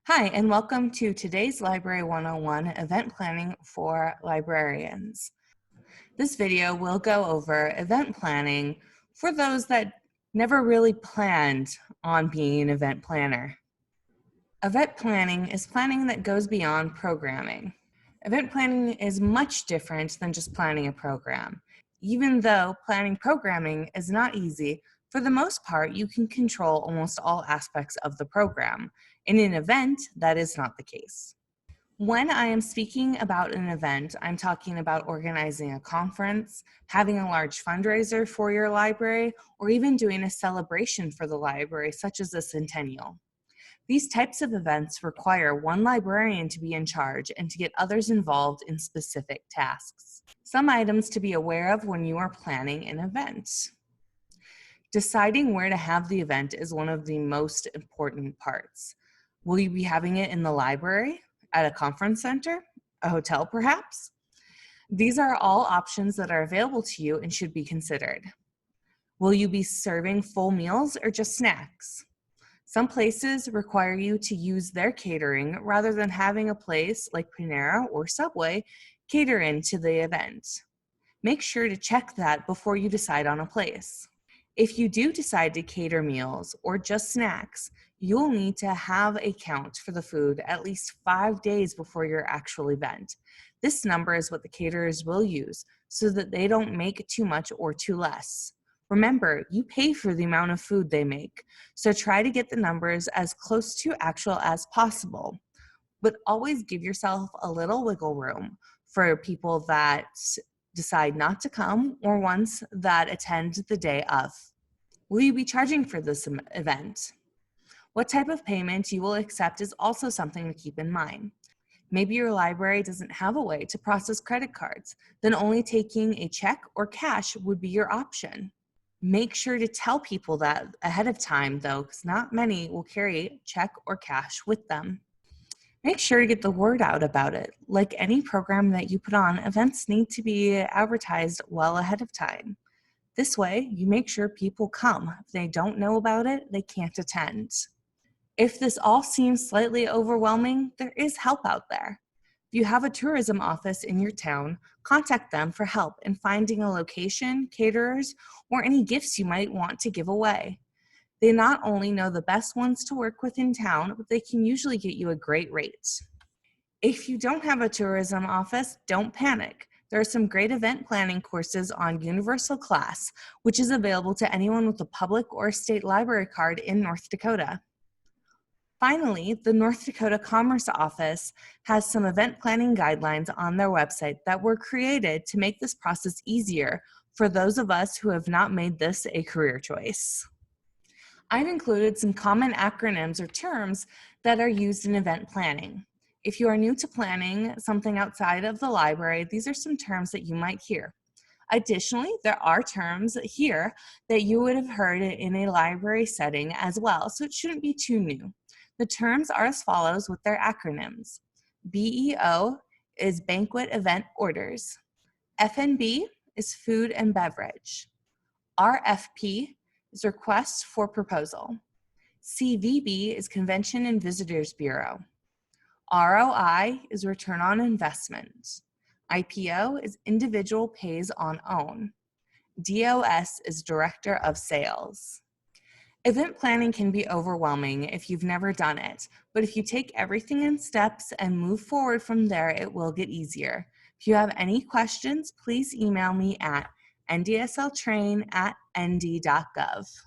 Hi, and welcome to today's Library 101 event planning for librarians. This video will go over event planning for those that never really planned on being an event planner. Event planning is planning that goes beyond programming. Event planning is much different than just planning a program. Even though planning programming is not easy, for the most part, you can control almost all aspects of the program. In an event, that is not the case. When I am speaking about an event, I'm talking about organizing a conference, having a large fundraiser for your library, or even doing a celebration for the library, such as a centennial. These types of events require one librarian to be in charge and to get others involved in specific tasks. Some items to be aware of when you are planning an event. Deciding where to have the event is one of the most important parts. Will you be having it in the library, at a conference center, a hotel perhaps? These are all options that are available to you and should be considered. Will you be serving full meals or just snacks? Some places require you to use their catering rather than having a place like Panera or Subway cater into the event. Make sure to check that before you decide on a place. If you do decide to cater meals or just snacks, you'll need to have a count for the food at least 5 days before your actual event. This number is what the caterers will use so that they don't make too much or too less. Remember, you pay for the amount of food they make, so try to get the numbers as close to actual as possible. But always give yourself a little wiggle room for people that decide not to come or ones that attend the day of. Will you be charging for this event? What type of payment you will accept is also something to keep in mind. Maybe your library doesn't have a way to process credit cards, then only taking a check or cash would be your option. Make sure to tell people that ahead of time though, because not many will carry check or cash with them. Make sure to get the word out about it. Like any program that you put on, events need to be advertised well ahead of time. This way, you make sure people come. If they don't know about it, they can't attend. If this all seems slightly overwhelming, there is help out there. If you have a tourism office in your town, contact them for help in finding a location, caterers, or any gifts you might want to give away. They not only know the best ones to work with in town, but they can usually get you a great rate. If you don't have a tourism office, don't panic. There are some great event planning courses on Universal Class, which is available to anyone with a public or state library card in North Dakota. Finally, the North Dakota Commerce Office has some event planning guidelines on their website that were created to make this process easier for those of us who have not made this a career choice. I've included some common acronyms or terms that are used in event planning. If you are new to planning something outside of the library, these are some terms that you might hear. Additionally, there are terms here that you would have heard in a library setting as well, so it shouldn't be too new. The terms are as follows with their acronyms. BEO is banquet event orders. FNB is food and beverage. RFP is request for proposal. CVB is Convention and Visitors Bureau. ROI is return on investment. IPO is individual pays on own. DOS is director of sales. Event planning can be overwhelming if you've never done it, but if you take everything in steps and move forward from there, it will get easier. If you have any questions, please email me at ndsltrain@nd.gov.